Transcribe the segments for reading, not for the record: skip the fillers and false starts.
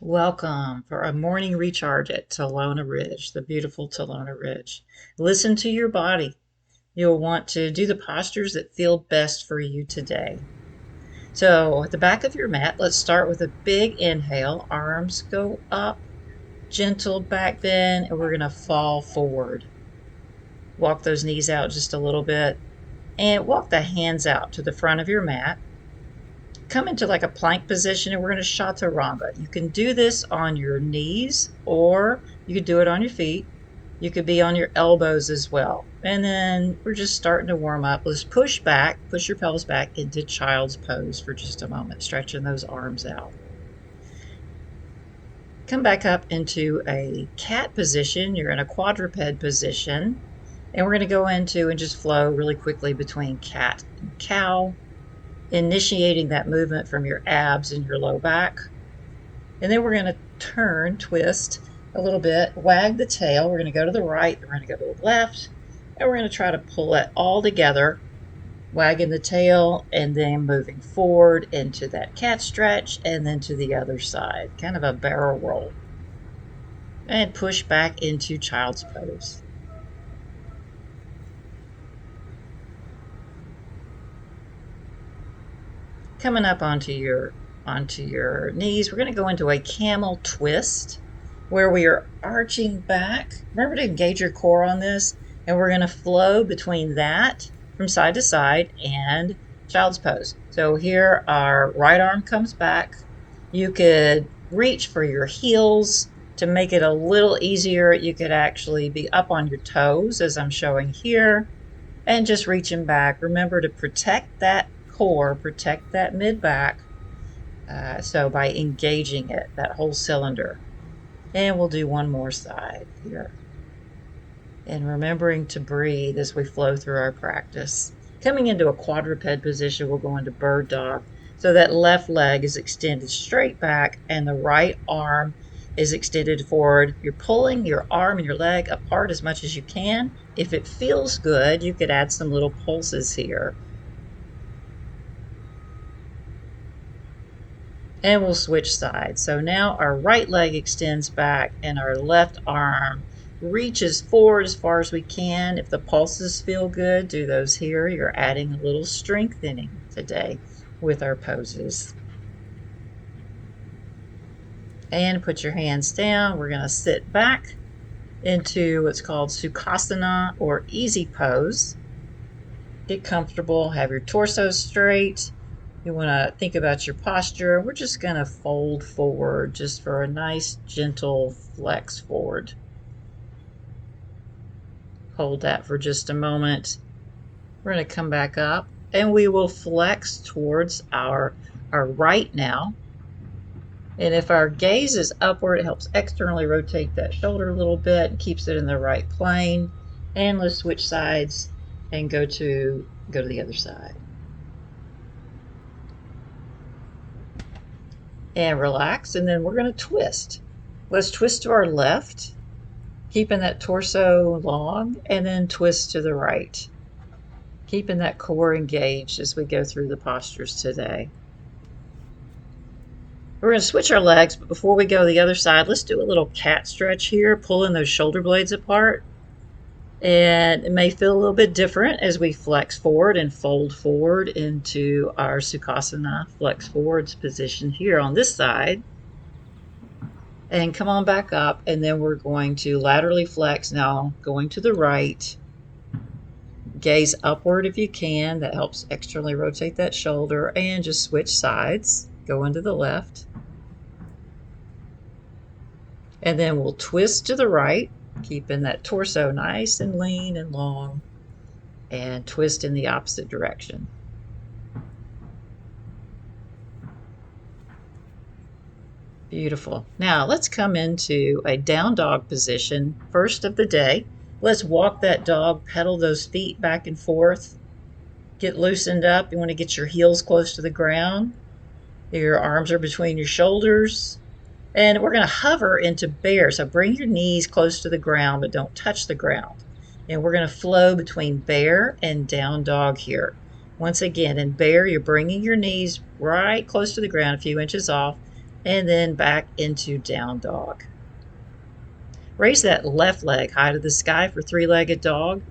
Welcome for a morning recharge at Talona Ridge, the beautiful Talona Ridge. Listen to your body. You'll want to do the postures that feel best for you today. So, at the back of your mat, let's start with a big inhale. Arms go up, gentle back bend, and we're going to fall forward. Walk those knees out just a little bit and walk the hands out to the front of your mat. Come into like a plank position and we're going to chaturanga. You can do this on your knees or you could do it on your feet. You could be on your elbows as well. And then we're just starting to warm up. Let's push your pelvis back into child's pose for just a moment, stretching those arms out. Come back up into a cat position. You're in a quadruped position. And we're going to go into and just flow really quickly between cat and cow, initiating that movement from your abs and your low back. And then we're going to twist a little bit, wag the tail. We're going to go to the right, we're going to go to the left, and we're going to try to pull it all together, wagging the tail and then moving forward into that cat stretch and then to the other side, kind of a barrel roll. And push back into child's pose. Coming up onto your knees, we're going to go into a camel twist where we are arching back. Remember to engage your core on this, and we're going to flow between that from side to side and child's pose. So here our right arm comes back. You could reach for your heels to make it a little easier. You could actually be up on your toes as I'm showing here and just reaching back. Remember to protect that core, protect that mid back. So by engaging it, that whole cylinder. And we'll do one more side here. And remembering to breathe as we flow through our practice. Coming into a quadruped position, we'll go into bird dog. So that left leg is extended straight back and the right arm is extended forward. You're pulling your arm and your leg apart as much as you can. If it feels good, you could add some little pulses here. And we'll switch sides. So now our right leg extends back and our left arm reaches forward as far as we can. If the pulses feel good, do those here. You're adding a little strengthening today with our poses. And put your hands down. We're going to sit back into what's called Sukhasana or easy pose. Get comfortable, have your torso straight. You want to think about your posture. We're just going to fold forward just for a nice gentle flex forward. Hold that for just a moment. We're going to come back up and we will flex towards our right now. And if our gaze is upward, it helps externally rotate that shoulder a little bit and keeps it in the right plane. And let's switch sides and go to the other side. And relax, and then we're going to twist. Let's twist to our left, keeping that torso long, and then twist to the right, keeping that core engaged as we go through the postures today. We're going to switch our legs, but before we go to the other side, let's do a little cat stretch here, pulling those shoulder blades apart. And it may feel a little bit different as we flex forward and fold forward into our Sukhasana flex forwards position here on this side. And come on back up, and then we're going to laterally flex now, going to the right. Gaze upward if you can. That helps externally rotate that shoulder, and just switch sides. Go into the left. And then we'll twist to the right, keeping that torso nice and lean and long, and twist in the opposite direction. Beautiful. Now let's come into a down dog position, first of the day. Let's walk that dog, pedal those feet back and forth, get loosened up. You want to get your heels close to the ground. Your arms are between your shoulders. And we're going to hover into bear. So bring your knees close to the ground, but don't touch the ground. And we're going to flow between bear and down dog here. Once again, in bear, you're bringing your knees right close to the ground, a few inches off. and then back into down dog. Raise that left leg high to the sky for three-legged dog,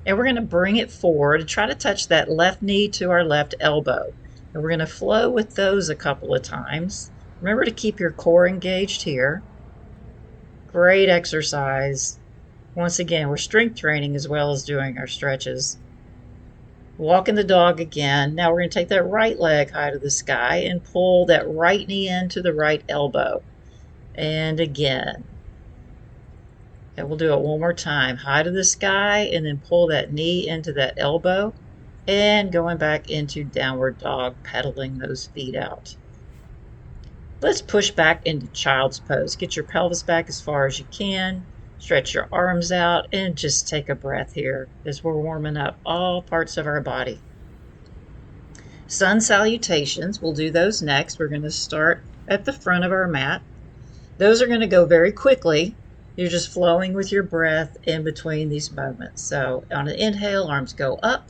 and we're going to bring it forward and try to touch that left knee to our left elbow. And we're going to flow with those a couple of times. Remember to keep your core engaged here. Great exercise. Once again, we're strength training as well as doing our stretches. Walking the dog again. Now we're going to take that right leg high to the sky and pull that right knee into the right elbow. And again. And we'll do it one more time. High to the sky and then pull that knee into that elbow. And going back into downward dog, pedaling those feet out. Let's push back into child's pose. Get your pelvis back as far as you can. Stretch your arms out and just take a breath here as we're warming up all parts of our body. Sun salutations, we'll do those next. We're going to start at the front of our mat. Those are going to go very quickly. You're just flowing with your breath in between these moments. So on an inhale, arms go up.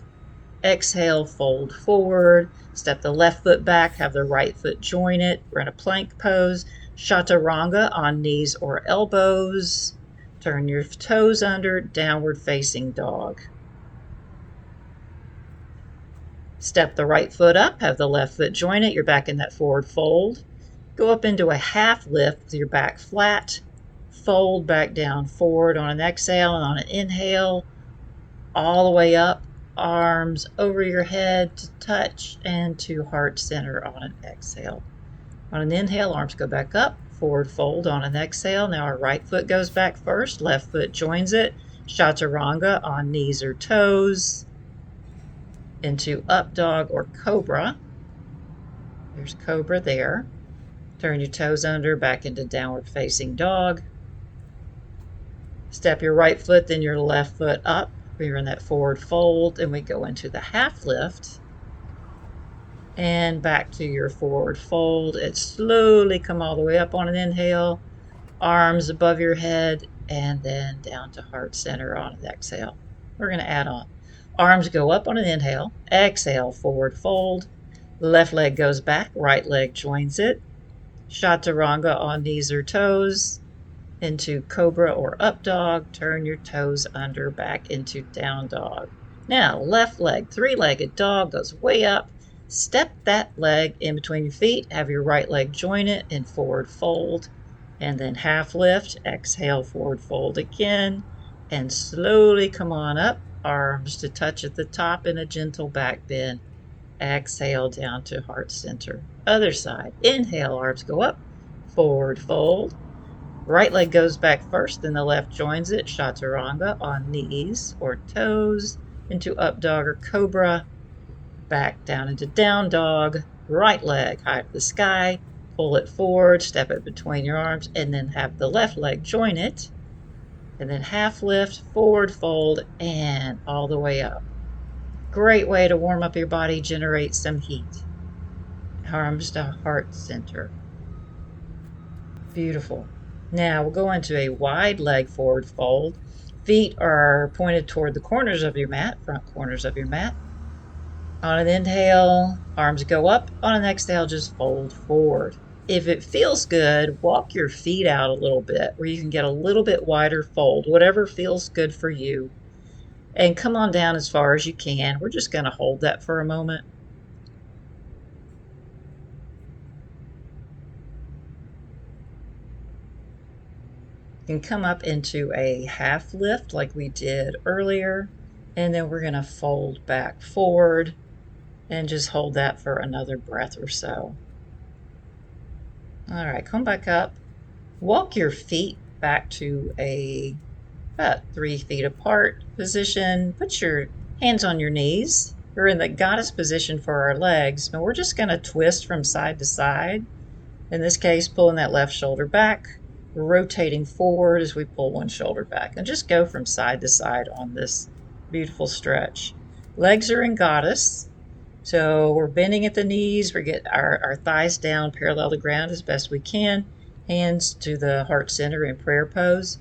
Exhale, fold forward. Step the left foot back, have the right foot join it. We're in a plank pose. Chaturanga on knees or elbows. Turn your toes under, downward facing dog. Step the right foot up, have the left foot join it. You're back in that forward fold. Go up into a half lift with your back flat. Fold back down forward on an exhale, and on an inhale, all the way up. Arms over your head to touch and to heart center on an exhale. On an inhale, arms go back up, forward fold on an exhale. Now our right foot goes back first, left foot joins it. Chaturanga on knees or toes into up dog or cobra. There's cobra there. Turn your toes under, back into downward facing dog. Step your right foot, then your left foot up. We're in that forward fold and we go into the half lift and back to your forward fold and slowly come all the way up on an inhale, arms above your head, and then down to heart center on an exhale. We're going to add on. Arms go up on an inhale, exhale, forward fold, left leg goes back, right leg joins it, chaturanga on knees or toes, into cobra or up dog, turn your toes under, back into down dog. Now left leg, three-legged dog, goes way up. Step that leg in between your feet, have your right leg join it in forward fold, and then half lift, exhale, forward fold again, and slowly come on up, arms to touch at the top in a gentle back bend. Exhale down to heart center. Other side, inhale, arms go up, forward fold. Right leg goes back first, then the left joins it. Chaturanga on knees or toes into up dog or cobra. Back down into down dog. Right leg high to the sky. Pull it forward, step it between your arms, and then have the left leg join it. And then half lift, forward fold, and all the way up. Great way to warm up your body, generate some heat. Arms to heart center. Beautiful. Now we'll go into a wide leg forward fold. Feet are pointed toward the corners of your mat, front corners of your mat. On an inhale, arms go up. On an exhale, just fold forward. If it feels good, walk your feet out a little bit where you can get a little bit wider fold, whatever feels good for you. And come on down as far as you can. We're just going to hold that for a moment. You can come up into a half lift like we did earlier, and then we're going to fold back forward and just hold that for another breath or so. All right, come back up. Walk your feet back to about 3 feet apart position. Put your hands on your knees. We're in the goddess position for our legs, and we're just going to twist from side to side. In this case, pulling that left shoulder back, rotating forward as we pull one shoulder back, and just go from side to side on this beautiful stretch. Legs are in goddess, so we're bending at the knees. We get our thighs down parallel to ground as best we can, hands to the heart center in prayer pose.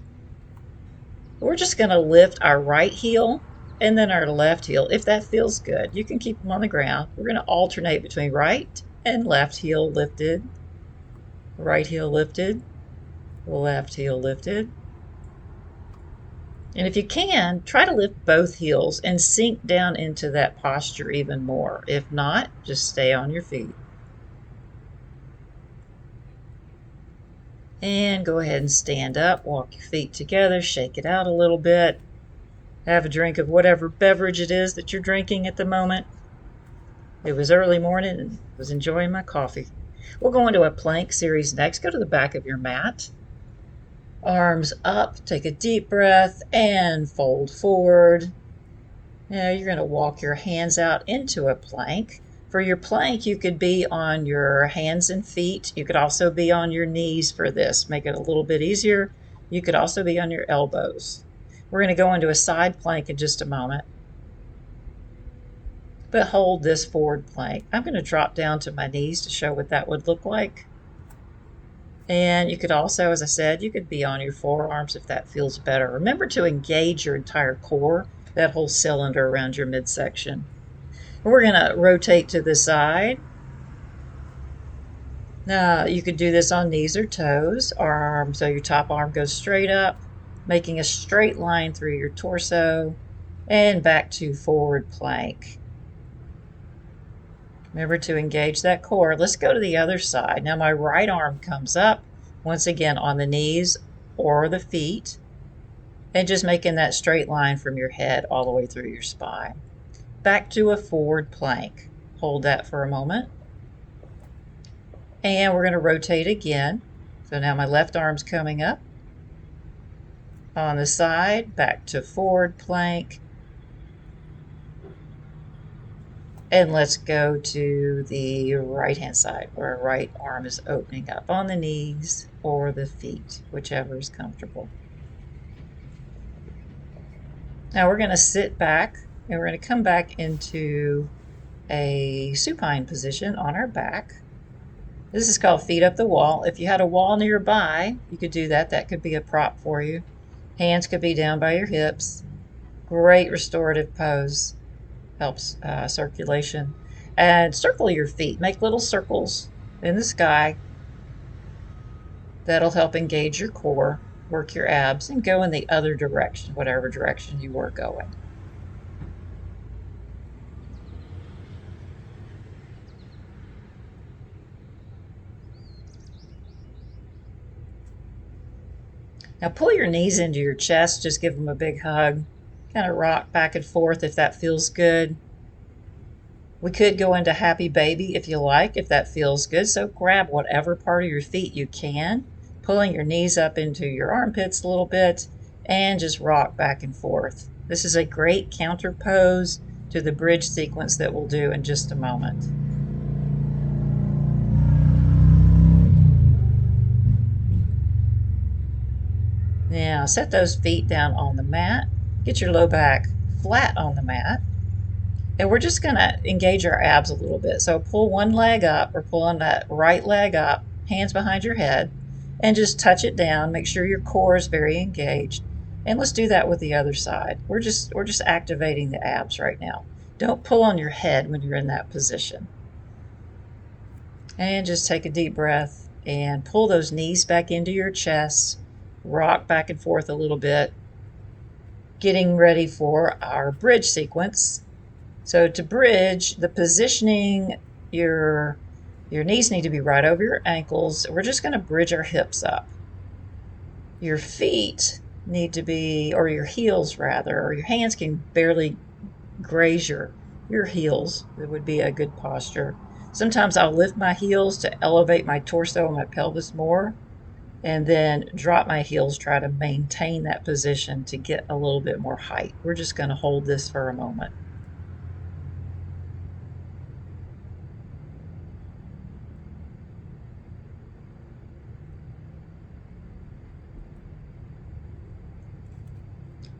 We're just going to lift our right heel and then our left heel if that feels good. You can keep them on the ground. We're going to alternate between right and left heel lifted. Right heel lifted, left heel lifted. And if you can, try to lift both heels and sink down into that posture even more. If not, just stay on your feet. And go ahead and stand up, walk your feet together, shake it out a little bit. Have a drink of whatever beverage it is that you're drinking at the moment. It was early morning and was enjoying my coffee. We'll go into a plank series next. Go to the back of your mat. Arms up, take a deep breath and fold forward. Now you're going to walk your hands out into a plank. For your plank, you could be on your hands and feet. You could also be on your knees for this. Make it a little bit easier. You could also be on your elbows. We're going to go into a side plank in just a moment. But hold this forward plank. I'm going to drop down to my knees to show what that would look like. And you could also, as I said, you could be on your forearms if that feels better. Remember to engage your entire core, that whole cylinder around your midsection. We're going to rotate to the side. Now, you could do this on knees or toes. Arm, so your top arm goes straight up, making a straight line through your torso, and back to forward plank. Remember to engage that core. Let's go to the other side. Now my right arm comes up, once again on the knees or the feet, and just making that straight line from your head all the way through your spine. Back to a forward plank. Hold that for a moment. And we're going to rotate again. So now my left arm's coming up. On the side, back to forward plank. And let's go to the right-hand side where our right arm is opening up on the knees or the feet, whichever is comfortable. Now we're going to sit back and we're going to come back into a supine position on our back. This is called feet up the wall. If you had a wall nearby, you could do that. That could be a prop for you. Hands could be down by your hips. Great restorative pose. Helps circulation. And circle your feet. Make little circles in the sky. That'll help engage your core, work your abs, and go in the other direction, whatever direction you were going. Now pull your knees into your chest. Just give them a big hug. Kind of rock back and forth if that feels good. We could go into happy baby if you like, if that feels good. So grab whatever part of your feet you can, pulling your knees up into your armpits a little bit, and just rock back and forth. This is a great counter pose to the bridge sequence that we'll do in just a moment. Now set those feet down on the mat. Get your low back flat on the mat. And we're just going to engage our abs a little bit. So pull one leg up, or pull on that right leg up, hands behind your head, and just touch it down. Make sure your core is very engaged. And let's do that with the other side. We're just activating the abs right now. Don't pull on your head when you're in that position. And just take a deep breath and pull those knees back into your chest. Rock back and forth a little bit. Getting ready for our bridge sequence. So to bridge, the positioning, your knees need to be right over your ankles. We're just going to bridge our hips up. Your feet need to be, or your heels rather, or your hands can barely graze your heels. It would be a good posture. Sometimes I'll lift my heels to elevate my torso and my pelvis more, and then drop my heels, try to maintain that position to get a little bit more height. We're just going to hold this for a moment.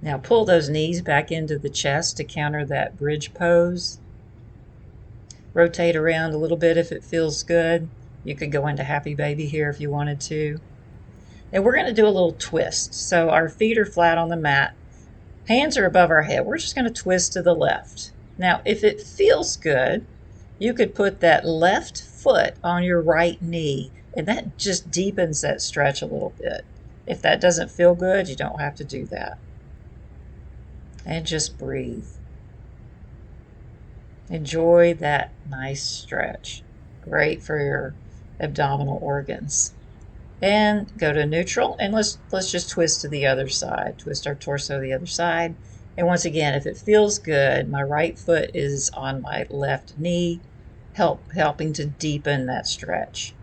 Now pull those knees back into the chest to counter that bridge pose. Rotate around a little bit if it feels good. You could go into happy baby here if you wanted to. And we're going to do a little twist. So our feet are flat on the mat. Hands are above our head. We're just going to twist to the left. Now, if it feels good, you could put that left foot on your right knee And that just deepens that stretch a little bit. If that doesn't feel good, you don't have to do that. And just breathe. Enjoy that nice stretch. Great for your abdominal organs. And go to neutral, and let's just twist to the other side. Twist our torso to the other side. And once again, if it feels good, my right foot is on my left knee, helping to deepen that stretch.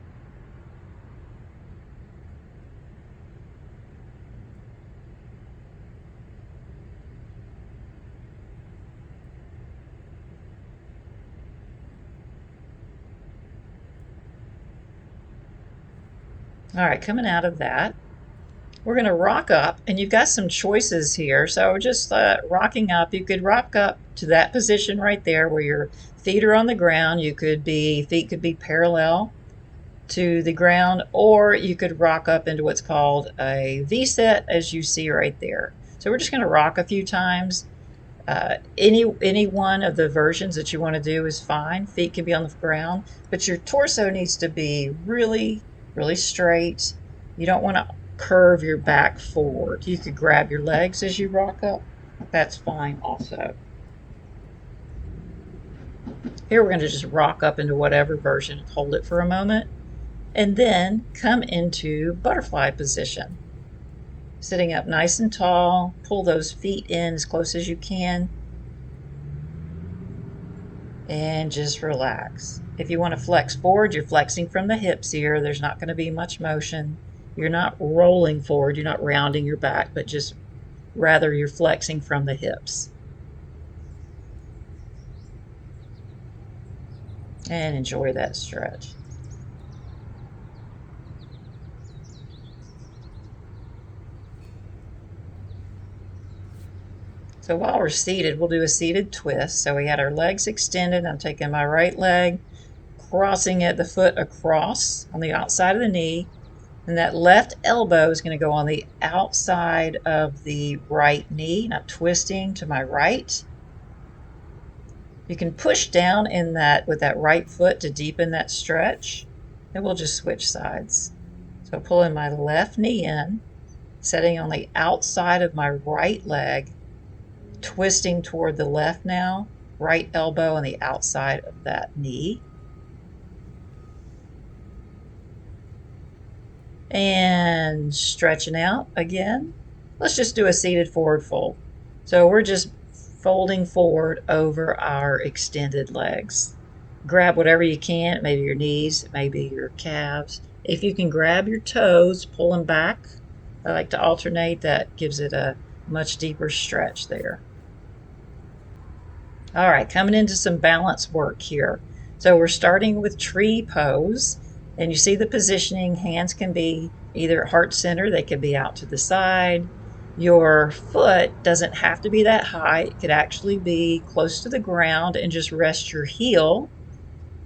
All right, coming out of that, we're going to rock up, and you've got some choices here. So just rocking up, you could rock up to that position right there where your feet are on the ground. Feet could be parallel to the ground, or you could rock up into what's called a V-set, as you see right there. So we're just going to rock a few times. Any one of the versions that you want to do is fine. Feet can be on the ground, but your torso needs to be really, really straight. You don't want to curve your back forward. You could grab your legs as you rock up. That's fine also. Here we're going to just rock up into whatever version, hold it for a moment, and then come into butterfly position. Sitting up nice and tall, pull those feet in as close as you can, and just relax. If you want to flex forward, you're flexing from the hips here. There's not going to be much motion. You're not rolling forward, you're not rounding your back, but just rather you're flexing from the hips. And enjoy that stretch. So while we're seated, we'll do a seated twist. So we had our legs extended. I'm taking my right leg, crossing the foot across on the outside of the knee, and that left elbow is going to go on the outside of the right knee. Now twisting to my right. You can push down in that with that right foot to deepen that stretch. And we'll just switch sides. So pulling my left knee in, setting on the outside of my right leg, twisting toward the left now, right elbow on the outside of that knee. And stretching out again. Let's just do a seated forward fold. So we're just folding forward over our extended legs. Grab whatever you can, maybe your knees, maybe your calves. If you can grab your toes, pull them back. I like to alternate. That gives it a much deeper stretch there. All right, coming into some balance work here. So we're starting with tree pose, and you see the positioning. Hands can be either heart center, they could be out to the side. Your foot doesn't have to be that high. It could actually be close to the ground, and just rest your heel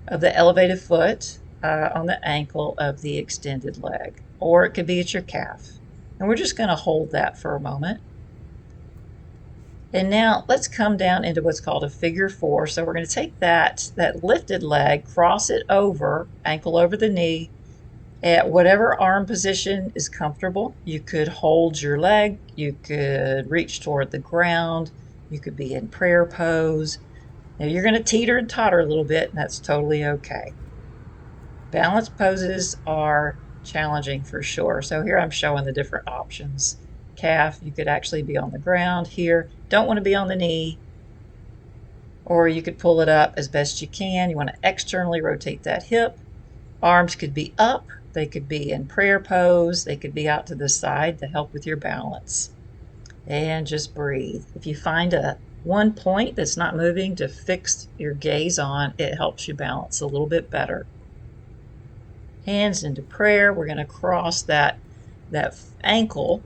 of the elevated foot on the ankle of the extended leg, or it could be at your calf. And we're just going to hold that for a moment. And now let's come down into what's called a figure four. So we're going to take that lifted leg, cross it over, ankle over the knee, at whatever arm position is comfortable. You could hold your leg, you could reach toward the ground, you could be in prayer pose. Now you're going to teeter and totter a little bit, and that's totally okay. Balance poses are challenging for sure. So here I'm showing the different options. Calf, you could actually be on the ground here. Don't want to be on the knee. Or you could pull it up as best you can. You want to externally rotate that hip. Arms could be up. They could be in prayer pose. They could be out to the side to help with your balance. And just breathe. If you find one point that's not moving to fix your gaze on, it helps you balance a little bit better. Hands into prayer. We're going to cross that ankle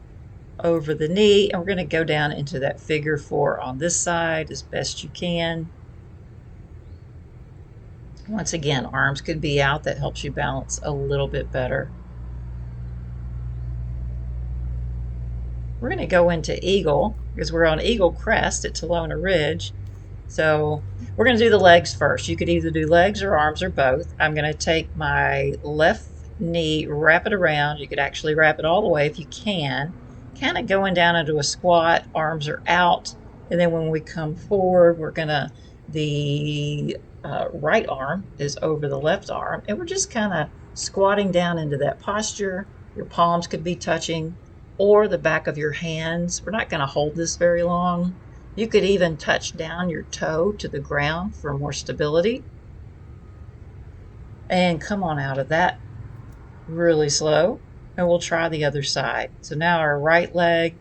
over the knee, and we're going to go down into that figure four on this side as best you can. Once again, arms could be out. That helps you balance a little bit better. We're going to go into eagle because we're on Eagle Crest at Talona Ridge. So we're going to do the legs first. You could either do legs or arms or both. I'm going to take my left knee, wrap it around. You could actually wrap it all the way if you can. Kind of going down into a squat, arms are out. And then when we come forward, the right arm is over the left arm. And we're just kind of squatting down into that posture. Your palms could be touching or the back of your hands. We're not going to hold this very long. You could even touch down your toe to the ground for more stability. And come on out of that really slow. And we'll try the other side. So now our right leg,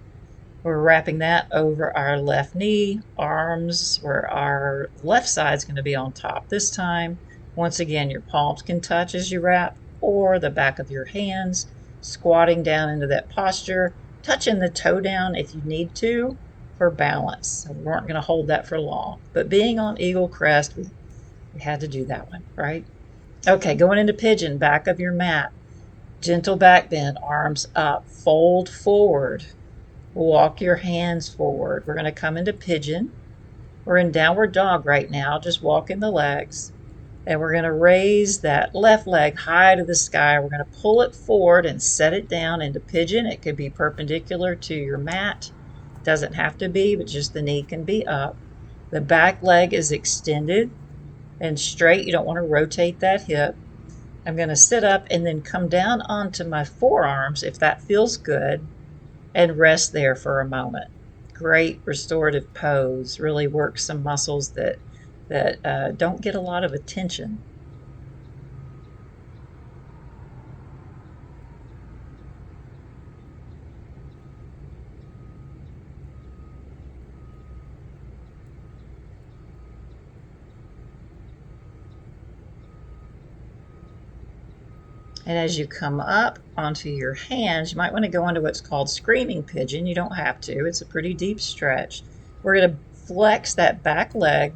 we're wrapping that over our left knee, arms where our left side's going to be on top this time. Once again, your palms can touch as you wrap, or the back of your hands, squatting down into that posture, touching the toe down if you need to for balance. So we weren't going to hold that for long. But being on Eagle Crest, we had to do that one, right? Okay, going into pigeon, back of your mat. Gentle back bend, arms up, fold forward. Walk your hands forward. We're going to come into pigeon. We're in downward dog right now, just walking the legs. And we're going to raise that left leg high to the sky. We're going to pull it forward and set it down into pigeon. It could be perpendicular to your mat. Doesn't have to be, but just the knee can be up. The back leg is extended and straight. You don't want to rotate that hip. I'm going to sit up and then come down onto my forearms if that feels good and rest there for a moment. Great restorative pose. Really works some muscles that don't get a lot of attention. And as you come up onto your hands, you might want to go into what's called screaming pigeon. You don't have to. It's a pretty deep stretch. We're going to flex that back leg.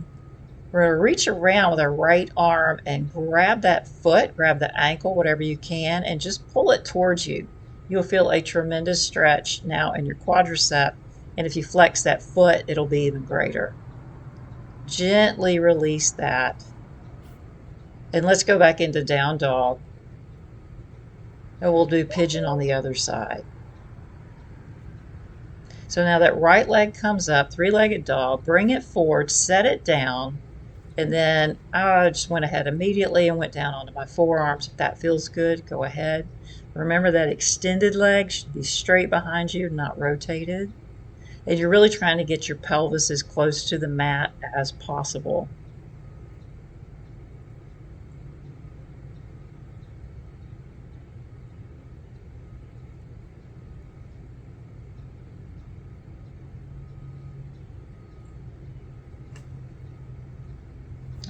We're going to reach around with our right arm and grab that foot, grab the ankle, whatever you can, and just pull it towards you. You'll feel a tremendous stretch now in your quadricep. And if you flex that foot, it'll be even greater. Gently release that. And let's go back into down dog. And we'll do pigeon on the other side. So now that right leg comes up, three-legged dog, bring it forward, set it down, and then I just went ahead immediately and went down onto my forearms. If that feels good, go ahead. Remember that extended leg should be straight behind you, not rotated. And you're really trying to get your pelvis as close to the mat as possible.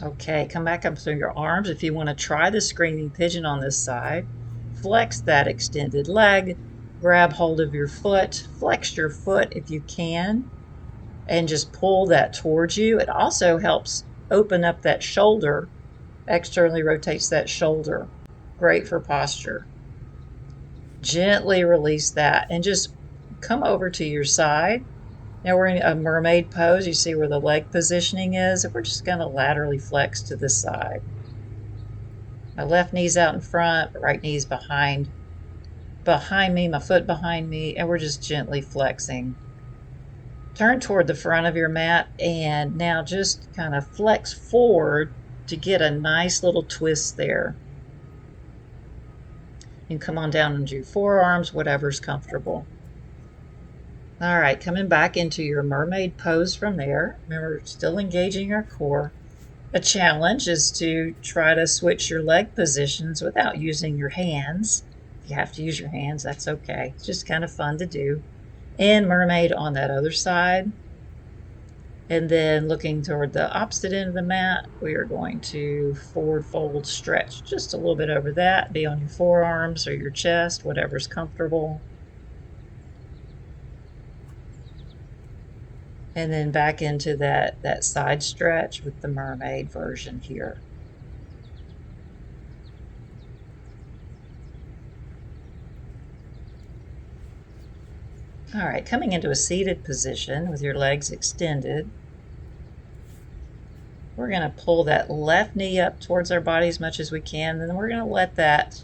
Okay, come back up through your arms. If you want to try the screaming pigeon on this side, flex that extended leg, grab hold of your foot, flex your foot if you can, and just pull that towards you. It also helps open up that shoulder, externally rotates that shoulder. Great for posture. Gently release that and just come over to your side. Now we're in a mermaid pose. You see where the leg positioning is. And we're just going to laterally flex to the side. My left knee's out in front, right knee's behind me, my foot behind me, and we're just gently flexing. Turn toward the front of your mat and now just kind of flex forward to get a nice little twist there. You can come on down into your forearms, whatever's comfortable. All right, coming back into your mermaid pose from there. Remember, still engaging our core. A challenge is to try to switch your leg positions without using your hands. If you have to use your hands, that's okay. It's just kind of fun to do. And mermaid on that other side. And then looking toward the opposite end of the mat, we are going to forward fold stretch just a little bit over that. Be on your forearms or your chest, whatever's comfortable. And then back into that side stretch with the mermaid version here. All right, coming into a seated position with your legs extended. We're going to pull that left knee up towards our body as much as we can. And then we're going to let that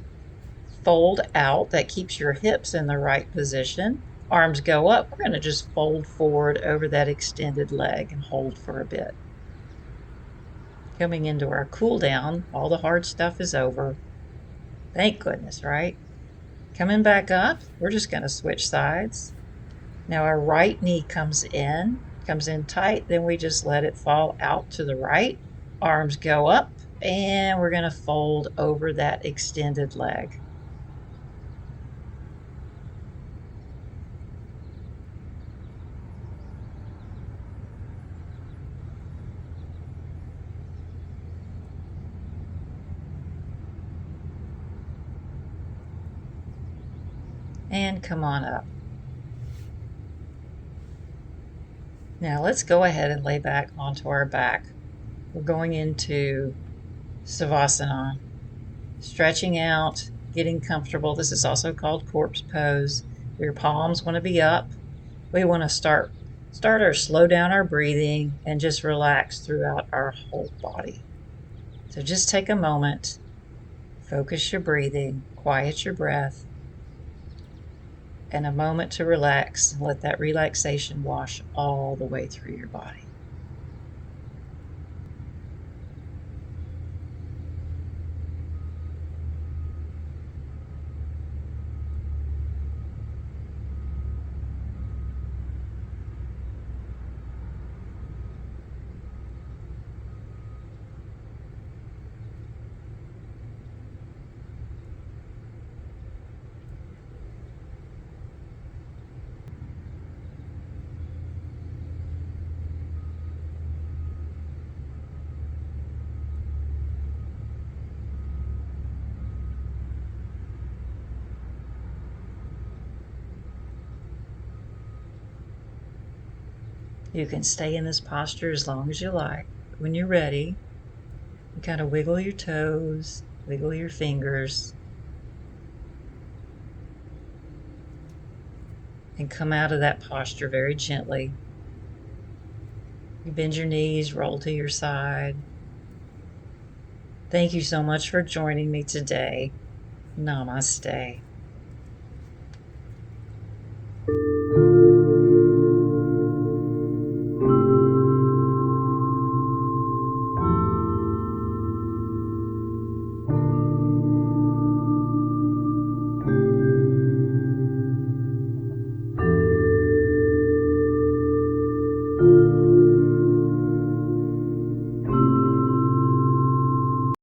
Fold out. That keeps your hips in the right position. Arms go up. We're going to just fold forward over that extended leg and hold for a bit. Coming into our cool down. All the hard stuff is over. Thank goodness, right? Coming back up. We're just going to switch sides. Now our right knee comes in tight. Then we just let it fall out to the right. Arms go up, and we're going to fold over that extended leg. And come on up. Now let's go ahead and lay back onto our back. We're going into Savasana, stretching out, getting comfortable. This is also called corpse pose. Your palms want to be up. We want to start or slow down our breathing and just relax throughout our whole body. So just take a moment, focus your breathing, quiet your breath, and a moment to relax and let that relaxation wash all the way through your body. You can stay in this posture as long as you like. When you're ready, you kind of wiggle your toes, wiggle your fingers, and come out of that posture very gently. You bend your knees, roll to your side. Thank you so much for joining me today. Namaste.